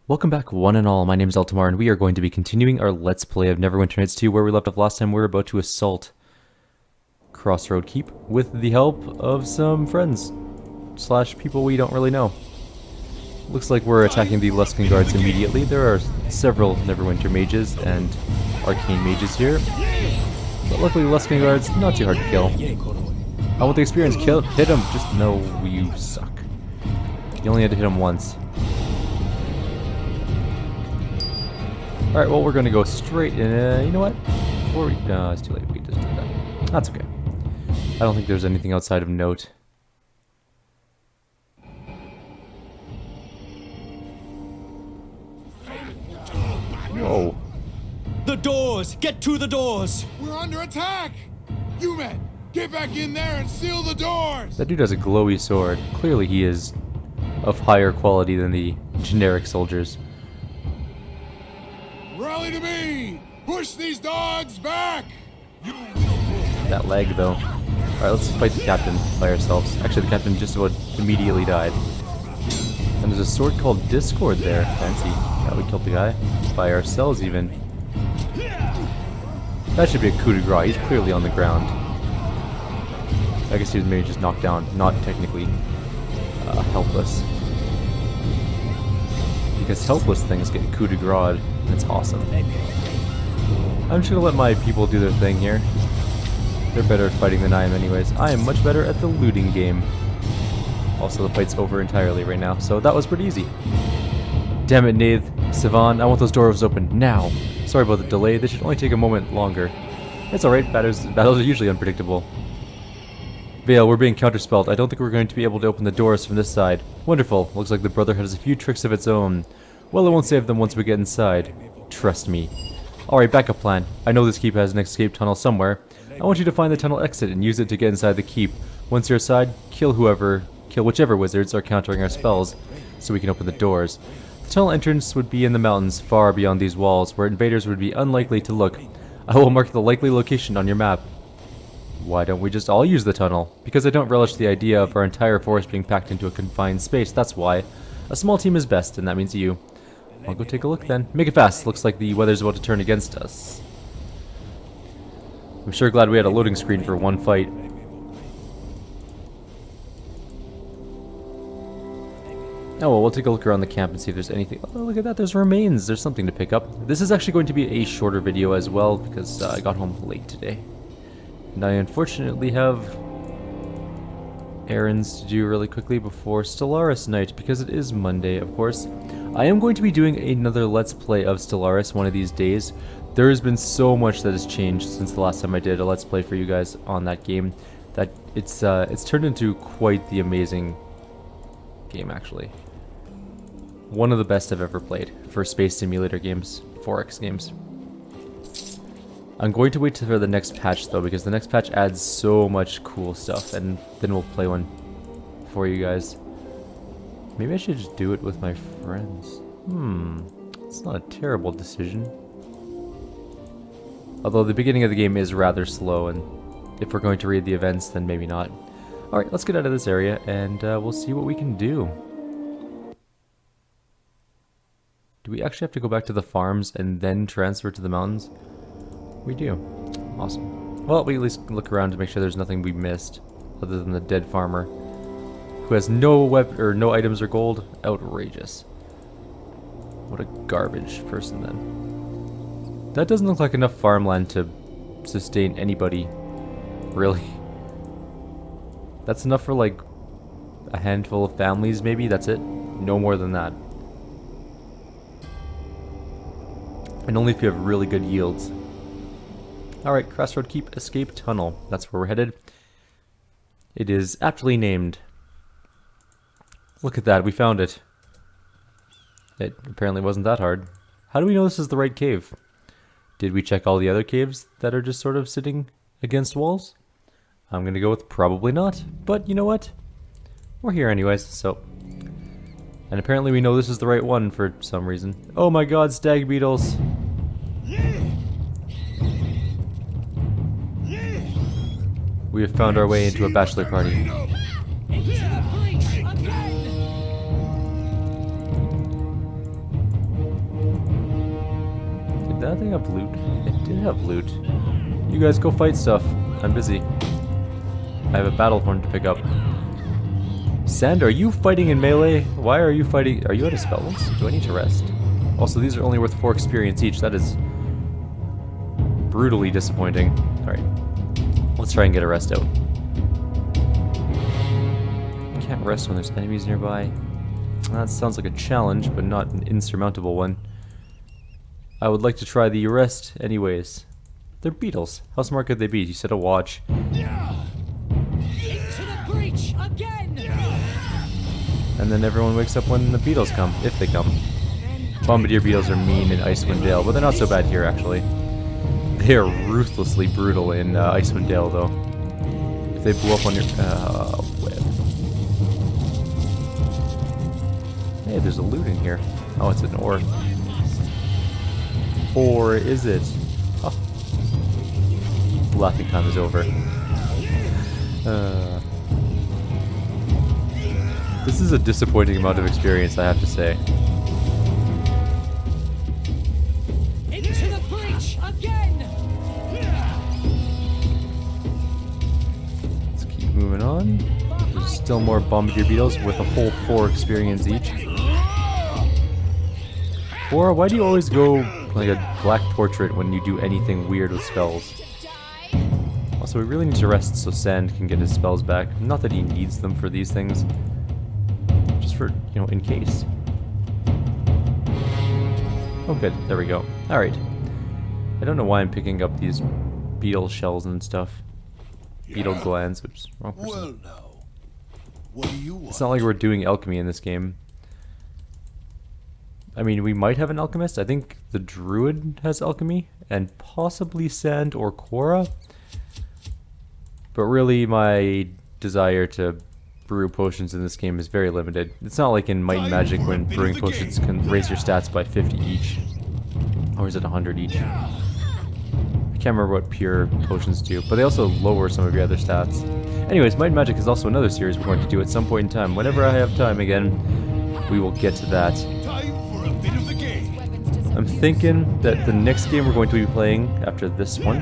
Welcome back one and all, my name is Eltimar and we are going to be continuing our Let's Play of Neverwinter Nights 2 where we left off last time. We're about to assault Crossroad Keep with the help of some friends slash people we don't really know. Looks like we're attacking the Luskan guards immediately. There are several Neverwinter mages and arcane mages here, but luckily Luskan guards not too hard to kill. I want the experience, kill, hit him, just no, you suck. You only had to hit him once. Alright, well, we're gonna go straight in. You know what? Before we. No, it's too late. We just did that. That's okay. I don't think there's anything outside of note. Whoa. The doors! Get to the doors! We're under attack! You men, get back in there and seal the doors! That dude has a glowy sword. Clearly, he is of higher quality than the generic soldiers. Rally to me! Push these dogs back! That leg, though. Alright, let's fight the captain by ourselves. Actually, the captain just about immediately died. And there's a sword called Discord there. Fancy. Yeah, we killed the guy. By ourselves, even. That should be a coup de grace. He's clearly on the ground. I guess he was maybe just knocked down. Not technically helpless. Because helpless things get coup de grace. It's awesome. I'm just gonna let my people do their thing here. They're better at fighting than I am anyways. I am much better at the looting game. Also, the fight's over entirely right now, so that was pretty easy. Damn it, Nath. Sivan, I want those doors open now. Sorry about the delay, this should only take a moment longer. It's alright, battles are usually unpredictable. Vale, we're being counterspelled. I don't think we're going to be able to open the doors from this side. Wonderful. Looks like the Brotherhood has a few tricks of its own. Well, it won't save them once we get inside. Trust me. Alright, backup plan. I know this keep has an escape tunnel somewhere. I want you to find the tunnel exit and use it to get inside the keep. Once you're inside, kill whichever wizards are countering our spells, so we can open the doors. The tunnel entrance would be in the mountains, far beyond these walls, where invaders would be unlikely to look. I will mark the likely location on your map. Why don't we just all use the tunnel? Because I don't relish the idea of our entire force being packed into a confined space, that's why. A small team is best, and that means you. I'll go take a look then. Make it fast. Looks like the weather's about to turn against us. I'm sure glad we had a loading screen for one fight. Oh well, we'll take a look around the camp and see if there's anything. Oh, look at that. There's remains. There's something to pick up. This is actually going to be a shorter video as well because I got home late today. And I unfortunately have errands to do really quickly before Stellaris night because it is Monday, of course. I am going to be doing another Let's Play of Stellaris one of these days. There has been so much that has changed since the last time I did a Let's Play for you guys on that game that it's turned into quite the amazing game, actually. One of the best I've ever played for space simulator games, 4X games. I'm going to wait for the next patch though, because the next patch adds so much cool stuff, and then we'll play one for you guys. Maybe I should just do it with my friends. It's not a terrible decision. Although the beginning of the game is rather slow, and if we're going to read the events, then maybe not. Alright, let's get out of this area, and we'll see what we can do. Do we actually have to go back to the farms and then transfer to the mountains? We do. Awesome. Well, we at least look around to make sure there's nothing we missed, other than the dead farmer, who has no weapon or no items or gold. Outrageous. What a garbage person then. That doesn't look like enough farmland to sustain anybody, really. That's enough for like a handful of families, maybe. That's it. No more than that. And only if you have really good yields. Alright, Crossroad Keep Escape Tunnel. That's where we're headed. It is aptly named. Look at that, we found it. It apparently wasn't that hard. How do we know this is the right cave? Did we check all the other caves that are just sort of sitting against walls? I'm gonna go with probably not, but you know what? We're here anyways, so... And apparently we know this is the right one for some reason. Oh my god, stag beetles! We have found our way into a bachelor party. that thing have loot? It did have loot. You guys go fight stuff. I'm busy. I have a battle horn to pick up. Sand, are you fighting in melee? Why are you fighting? Are you out of spells? Do I need to rest? Also, these are only worth 4 experience each. That is brutally disappointing. Alright. Let's try and get a rest out. Can't rest when there's enemies nearby. That sounds like a challenge, but not an insurmountable one. I would like to try the rest anyways. They're beetles. How smart could they be? You said a watch. Into the breach again! And then everyone wakes up when the beetles come, if they come. Bombardier beetles are mean in Icewind Dale, but they're not so bad here actually. They are ruthlessly brutal in Icewind Dale though. If they blow up on your web. Hey, there's a loot in here. Oh, it's an ore. Or is it? Oh. Laughing time is over. This is a disappointing amount of experience, I have to say. Into the breach again! Let's keep moving on. There's still more Bombardier beetles with a whole 4 experience each. Or why do you always go like a black portrait when you do anything weird with spells? Also, we really need to rest so Sand can get his spells back. Not that he needs them for these things. Just for, you know, in case. Oh good, there we go. Alright. I don't know why I'm picking up these beetle shells and stuff. Beetle glands. Oops, wrong person. Well, now, what do you want? It's not like we're doing alchemy in this game. I mean, we might have an alchemist. I think the druid has alchemy, and possibly Sand or Quora. But really, my desire to brew potions in this game is very limited. It's not like in Might and Magic when brewing potions can raise your stats by 50 each. Or is it 100 each? I can't remember what pure potions do, but they also lower some of your other stats. Anyways, Might and Magic is also another series we're going to do at some point in time. Whenever I have time again, we will get to that. Bit of the game. I'm thinking that the next game we're going to be playing after this one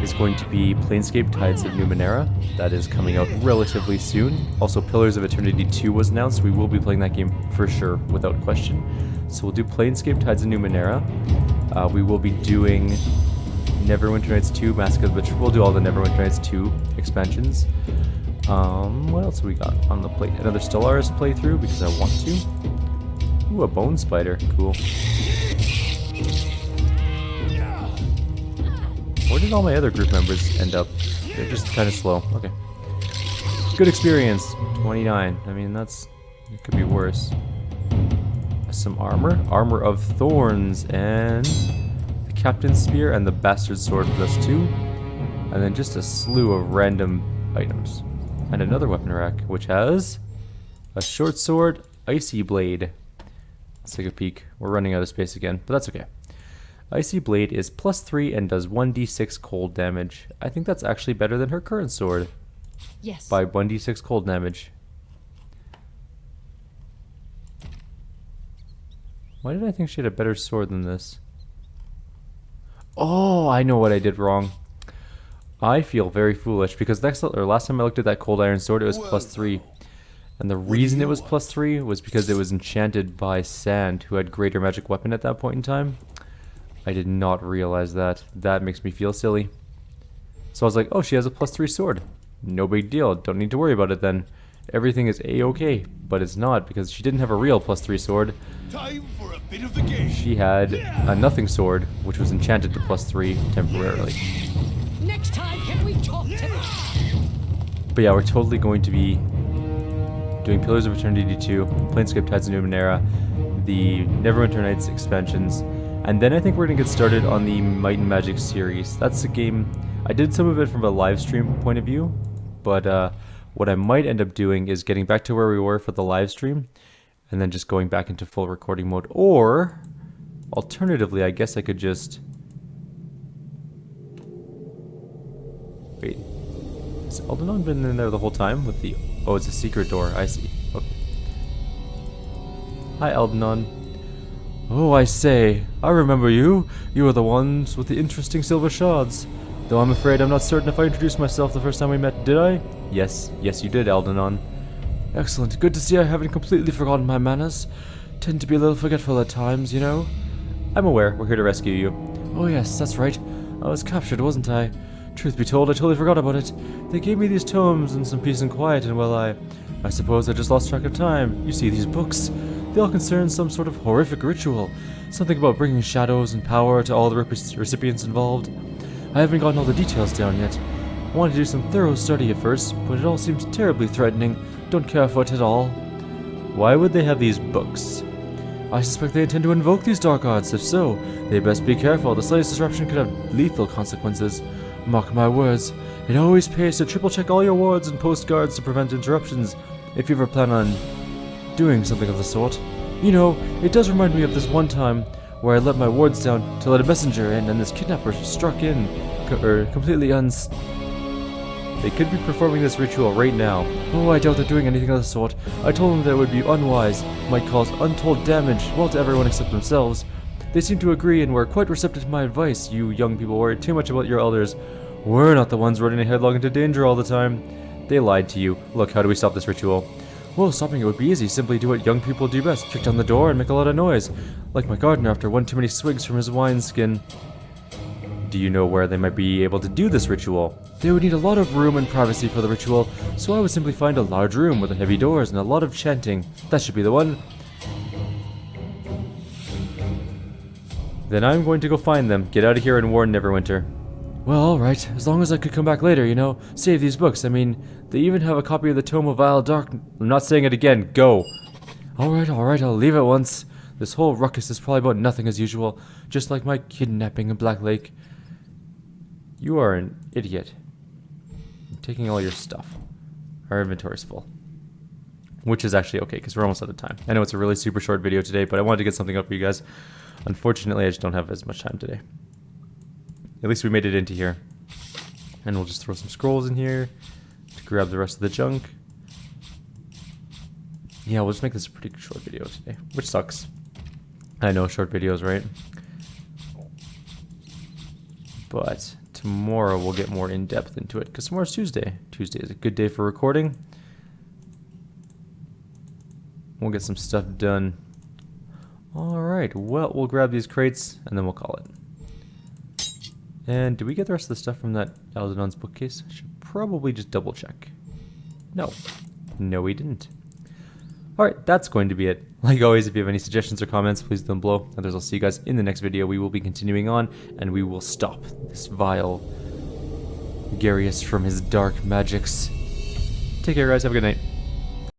is going to be Planescape Tides of Numenera. That is coming out relatively soon. Also, Pillars of Eternity 2 was announced. We will be playing that game for sure, without question. So we'll do Planescape Tides of Numenera. We will be doing Neverwinter Nights 2, Mask of the We'll do all the Neverwinter Nights 2 expansions. What else have we got on the plate? Another Stellaris playthrough because I want to. Ooh, a bone spider. Cool. Where did all my other group members end up? They're just kind of slow. Okay. Good experience. 29. I mean, it could be worse. Some armor. Armor of Thorns and the Captain's Spear and the Bastard Sword plus 2. And then just a slew of random items. And another weapon rack, which has a short sword, Icy Blade. Let's take a peek. We're running out of space again, but that's okay. Icy Blade is +3 and does 1d6 cold damage. I think that's actually better than her current sword. Yes. By 1d6 cold damage. Why did I think she had a better sword than this? Oh, I know what I did wrong. I feel very foolish because last time I looked at that cold iron sword, it was +3. And the reason it was +3 was because it was enchanted by Sand, who had greater magic weapon at that point in time. I did not realize that. That makes me feel silly. So I was like, oh, she has a +3 sword. No big deal. Don't need to worry about it then. Everything is a-okay. But it's not, because she didn't have a real +3 sword. Time for a bit of the game. She had a nothing sword, which was enchanted to +3 temporarily. Next time, can we talk to But yeah, we're totally going to be doing Pillars of Eternity 2, Planescape Tides of Numenera, the Neverwinter Nights expansions, and then I think we're going to get started on the Might and Magic series. That's a game, I did some of it from a live stream point of view, but what I might end up doing is getting back to where we were for the live stream, and then just going back into full recording mode, or alternatively, I guess I could just... Wait, has Eldenon been in there the whole time with the... Oh, it's a secret door. I see. Okay. Hi, Eldenon. Oh, I say, I remember you. You were the ones with the interesting silver shards. Though I'm afraid I'm not certain if I introduced myself the first time we met, did I? Yes, you did, Aldenon. Excellent. Good to see I haven't completely forgotten my manners. Tend to be a little forgetful at times, you know. I'm aware. We're here to rescue you. Oh yes, that's right. I was captured, wasn't I? Truth be told, I totally forgot about it. They gave me these tomes and some peace and quiet, and well, I suppose I just lost track of time. You see, these books, they all concern some sort of horrific ritual. Something about bringing shadows and power to all the recipients involved. I haven't gotten all the details down yet. I wanted to do some thorough study at first, but it all seems terribly threatening. Don't care for it at all. Why would they have these books? I suspect they intend to invoke these dark arts. If so, they best be careful. The slightest disruption could have lethal consequences. Mark my words. It always pays to triple check all your wards and post guards to prevent interruptions, if you ever plan on doing something of the sort. You know, it does remind me of this one time where I let my wards down to let a messenger in, and this kidnapper struck in, completely They could be performing this ritual right now. Oh, I doubt they're doing anything of the sort. I told them that it would be unwise, might cause untold damage, well, to everyone except themselves. They seemed to agree and were quite receptive to my advice. You young people worry too much about your elders. We're not the ones running headlong into danger all the time. They lied to you. Look, how do we stop this ritual? Well, stopping it would be easy. Simply do what young people do best. Kick down the door and make a lot of noise. Like my gardener after one too many swigs from his wineskin. Do you know where they might be able to do this ritual? They would need a lot of room and privacy for the ritual, so I would simply find a large room with heavy doors and a lot of chanting. That should be the one. Then I'm going to go find them. Get out of here and warn Neverwinter. Well, alright. As long as I could come back later, you know. Save these books. I mean, they even have a copy of the Tome of Vile Dark... I'm not saying it again. Go. Alright, I'll leave it once. This whole ruckus is probably about nothing as usual. Just like my kidnapping in Black Lake. You are an idiot. I'm taking all your stuff. Our inventory's full. Which is actually okay, because we're almost out of time. I know it's a really super short video today, but I wanted to get something up for you guys. Unfortunately, I just don't have as much time today. At least we made it into here. And we'll just throw some scrolls in here to grab the rest of the junk. Yeah, we'll just make this a pretty short video today, which sucks. I know, short videos, right? But tomorrow we'll get more in-depth into it, because tomorrow's Tuesday. Tuesday is a good day for recording. We'll get some stuff done. Alright, well, we'll grab these crates, and then we'll call it. And did we get the rest of the stuff from that Aldenon's bookcase? I should probably just double check. No. No, we didn't. Alright, that's going to be it. Like always, if you have any suggestions or comments, please leave them below. Others, I'll see you guys in the next video. We will be continuing on, and we will stop this vile Garius from his dark magics. Take care, guys. Have a good night.